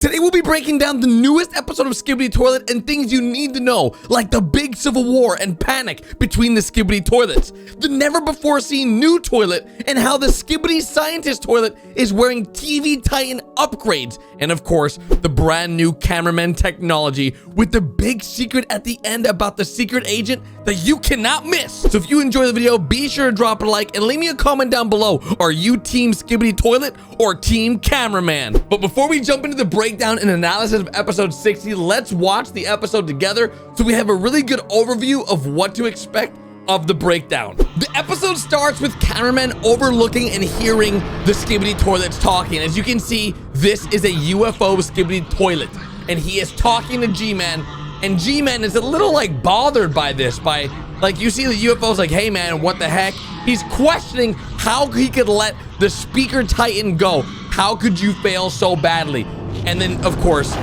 Today we'll be breaking down the newest episode of Skibidi Toilet and things you need to know, like the big civil war and panic between the Skibidi toilets, the never-before-seen new toilet, and how the Skibidi scientist toilet is wearing TV Titan upgrades, and of course, the brand new cameraman technology with the big secret at the end about the secret agent that you cannot miss. So if you enjoy the video, be sure to drop a like and leave me a comment down below. Are you team Skibidi Toilet or team cameraman? But before we jump into the breakdown and analysis of episode 60, let's watch the episode together so we have a really good overview of what to expect of the breakdown. The episode starts with cameramen overlooking and hearing the Skibidi toilets talking. As you can see, this is a UFO Skibidi toilet, and he is talking to G-Man, and G-Man is a little like bothered by this, like you see the UFO's like, hey man, what the heck? He's questioning how he could let the speaker Titan go. How could you fail so badly? And then of course,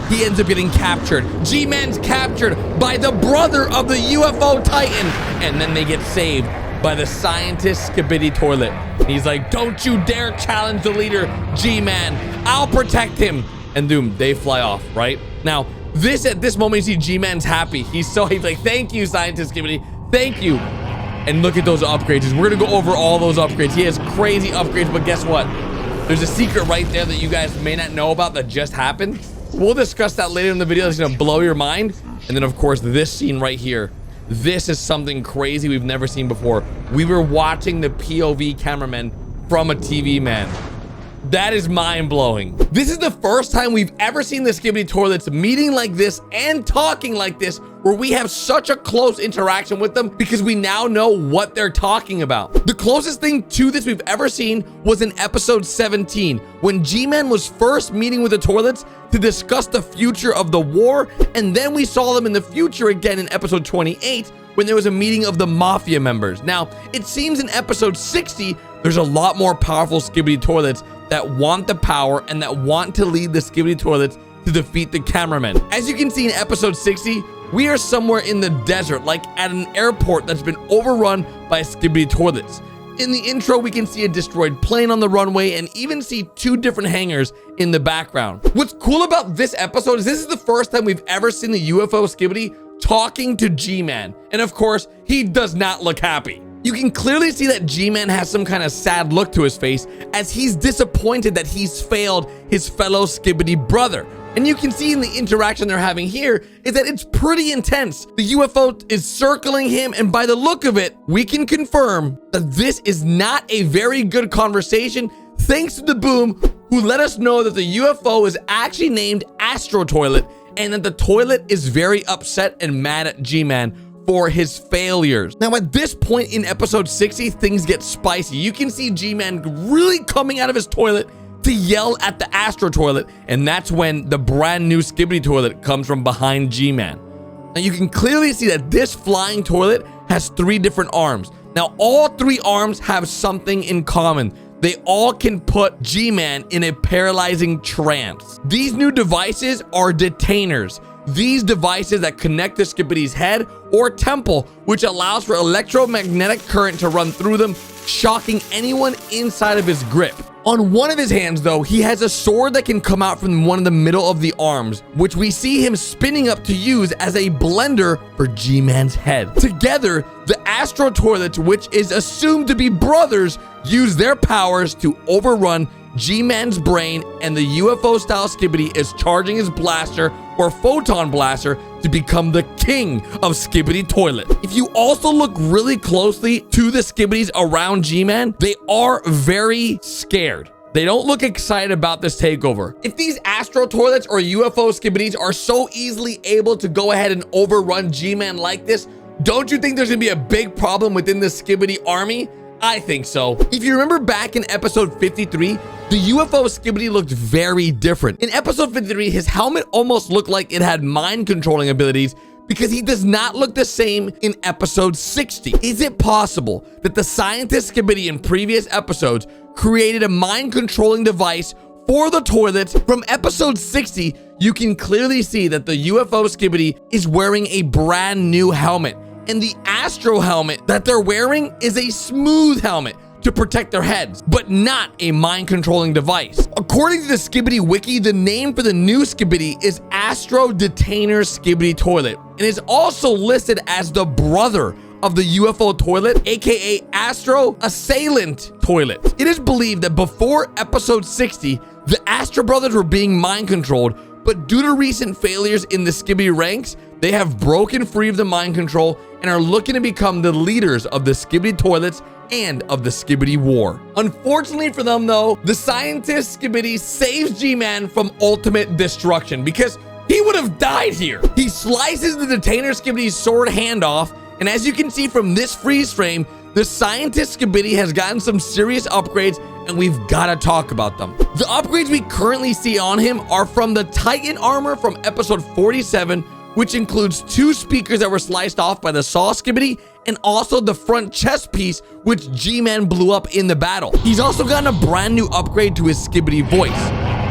he ends up getting captured. G-Man's captured by the brother of the UFO Titan, and then they get saved by the scientist Skibidi toilet. And he's like, don't you dare challenge the leader, G-Man. I'll protect him. And boom, they fly off, right? Now, at this moment, you see G-Man's happy. He's like, thank you, scientist Skibidi. Thank you. And look at those upgrades. We're gonna go over all those upgrades. He has crazy upgrades, but guess what? There's a secret right there that you guys may not know about that just happened. We'll discuss that later in the video. It's gonna blow your mind. And then of course, this scene right here. This is something crazy we've never seen before. We were watching the POV cameraman from a TV man. That is mind-blowing. This is the first time we've ever seen the Skibidi toilets meeting like this and talking like this, where we have such a close interaction with them because we now know what they're talking about. The closest thing to this we've ever seen was in episode 17, when G-Man was first meeting with the toilets to discuss the future of the war, and then we saw them in the future again in episode 28, when there was a meeting of the Mafia members. Now, it seems in episode 60, there's a lot more powerful Skibidi toilets that want the power and that want to lead the Skibidi toilets to defeat the cameramen. As you can see in episode 60, we are somewhere in the desert, like at an airport that's been overrun by Skibidi toilets. In the intro, we can see a destroyed plane on the runway and even see two different hangars in the background. What's cool about this episode is this is the first time we've ever seen the UFO Skibidi talking to G-Man. And of course, he does not look happy. You can clearly see that G-Man has some kind of sad look to his face as he's disappointed that he's failed his fellow Skibidi brother. And you can see in the interaction they're having here is that it's pretty intense. The UFO is circling him, and by the look of it, we can confirm that this is not a very good conversation, thanks to the Boom, who let us know that the UFO is actually named Astro Toilet, and that the toilet is very upset and mad at G-Man for his failures. Now, at this point in episode 60, things get spicy. You can see G-Man really coming out of his toilet to yell at the Astro Toilet, and that's when the brand new Skibidi toilet comes from behind G-Man. Now, you can clearly see that this flying toilet has 3 different arms. Now, all 3 arms have something in common. They all can put G-Man in a paralyzing trance. These new devices are detainers. These devices that connect to Skibidi's head or temple, which allows for electromagnetic current to run through them, shocking anyone inside of his grip. On one of his hands, though, he has a sword that can come out from one of the middle of the arms, which we see him spinning up to use as a blender for G-Man's head. Together, the Astro Toilets, which is assumed to be brothers, use their powers to overrun G-Man's brain, and the UFO-style Skibidi is charging his blaster or photon blaster to become the king of Skibidi Toilet. If you also look really closely to the Skibidis around G-Man, they are very scared. They don't look excited about this takeover. If these Astro Toilets or UFO Skibidis are so easily able to go ahead and overrun G-Man like this, don't you think there's gonna be a big problem within the Skibidi army? I think so. If you remember back in episode 53, the UFO Skibidi looked very different. In episode 53, his helmet almost looked like it had mind controlling abilities because he does not look the same in episode 60. Is it possible that the scientist Skibidi in previous episodes created a mind controlling device for the toilets? From episode 60, you can clearly see that the UFO Skibidi is wearing a brand new helmet. And the Astro helmet that they're wearing is a smooth helmet. to protect their heads, but not a mind-controlling device. According to the Skibidi Wiki, the name for the new Skibidi is Astro Detainer Skibidi Toilet, and is also listed as the brother of the UFO toilet, aka Astro Assailant Toilet. It is believed that before episode 60, the Astro brothers were being mind-controlled, but due to recent failures in the Skibidi ranks, they have broken free of the mind control and are looking to become the leaders of the Skibidi toilets and of the Skibidi war. Unfortunately for them though, the scientist Skibidi saves G-Man from ultimate destruction because he would have died here. He slices the detainer Skibidi's sword hand off, and as you can see from this freeze frame, the scientist Skibidi has gotten some serious upgrades, and we've got to talk about them. The upgrades we currently see on him are from the Titan armor from episode 47, which includes 2 speakers that were sliced off by the Saw Skibidi, and also the front chest piece, which G-Man blew up in the battle. He's also gotten a brand new upgrade to his Skibidi voice.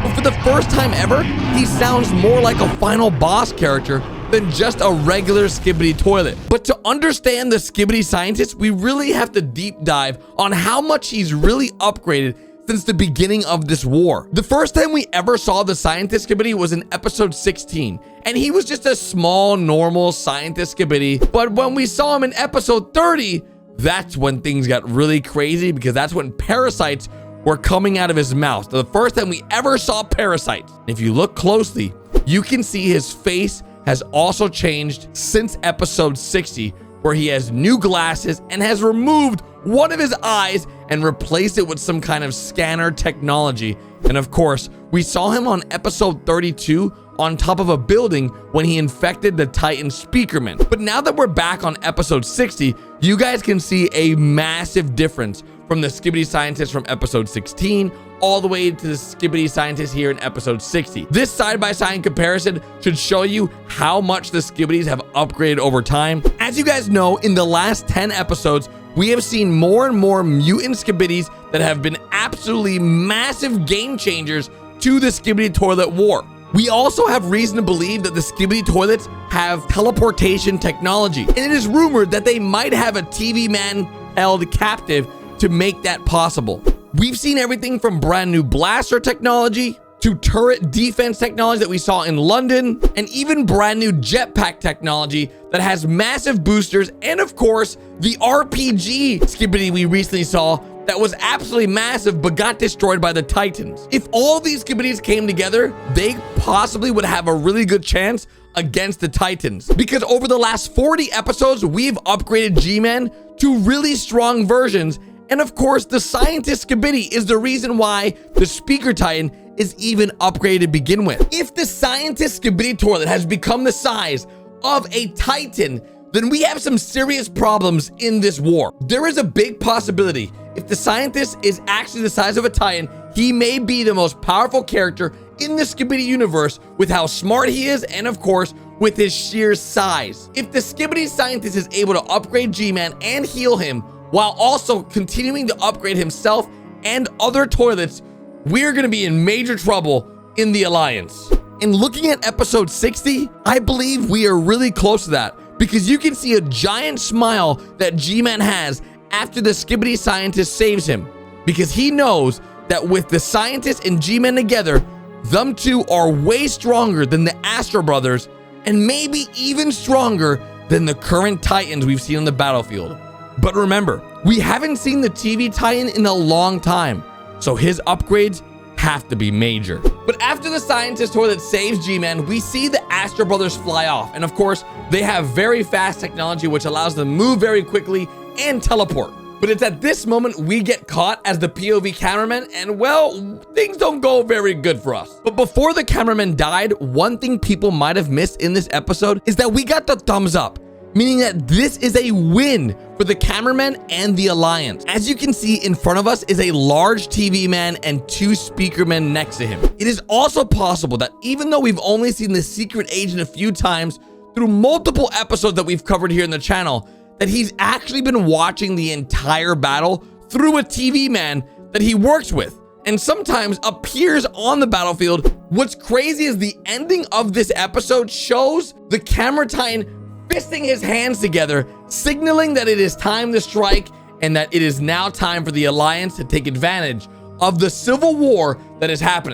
But for the first time ever, he sounds more like a final boss character than just a regular Skibidi toilet. But to understand the Skibidi scientist, we really have to deep dive on how much he's really upgraded since the beginning of this war. The first time we ever saw the scientist Skibidi was in episode 16, and he was just a small, normal scientist Skibidi. But when we saw him in episode 30, that's when things got really crazy, because that's when parasites were coming out of his mouth. So the first time we ever saw parasites. If you look closely, you can see his face has also changed since episode 60, where he has new glasses and has removed one of his eyes and replaced it with some kind of scanner technology. And of course, we saw him on episode 32 on top of a building when he infected the Titan speakerman. But now that we're back on episode 60, you guys can see a massive difference from the Skibidi scientist from episode 16 all the way to the Skibidi scientist here in episode 60. This side-by-side comparison should show you how much the Skibidis have upgraded over time. As you guys know, in the last 10 episodes, we have seen more and more mutant Skibidis that have been absolutely massive game changers to the Skibidi toilet war. We also have reason to believe that the Skibidi toilets have teleportation technology, and it is rumored that they might have a TV man held captive to make that possible. We've seen everything from brand new blaster technology to turret defense technology that we saw in London, and even brand new jetpack technology that has massive boosters, and of course, the RPG Skibidi we recently saw that was absolutely massive but got destroyed by the Titans. If all these Skibidis came together, they possibly would have a really good chance against the Titans, because over the last 40 episodes, we've upgraded G-Man to really strong versions. And of course, the scientist Skibidi is the reason why the speaker Titan is even upgraded to begin with. If the scientist Skibidi toilet has become the size of a Titan, then we have some serious problems in this war. There is a big possibility if the scientist is actually the size of a Titan, he may be the most powerful character in the Skibidi universe with how smart he is, and of course, with his sheer size. If the Skibidi scientist is able to upgrade G-Man and heal him, while also continuing to upgrade himself and other toilets, we're gonna be in major trouble in the Alliance. And looking at episode 60, I believe we are really close to that, because you can see a giant smile that G-Man has after the Skibidi scientist saves him, because he knows that with the scientist and G-Man together, them two are way stronger than the Astro brothers, and maybe even stronger than the current Titans we've seen on the battlefield. But remember, we haven't seen the TV Titan in a long time, so his upgrades have to be major. But after the scientist toilet saves G-Man, we see the Astro brothers fly off, and of course, they have very fast technology which allows them to move very quickly and teleport. But it's at this moment we get caught as the POV cameraman, and well, things don't go very good for us. But before the cameraman died, one thing people might have missed in this episode is that we got the thumbs up, meaning that this is a win for the cameraman and the Alliance. As you can see, in front of us is a large TV man and 2 speakermen next to him. It is also possible that even though we've only seen the secret agent a few times through multiple episodes that we've covered here in the channel, that he's actually been watching the entire battle through a TV man that he works with and sometimes appears on the battlefield. What's crazy is the ending of this episode shows the camera Titan fisting his hands together, signaling that it is time to strike, and that it is now time for the Alliance to take advantage of the civil war that is happening.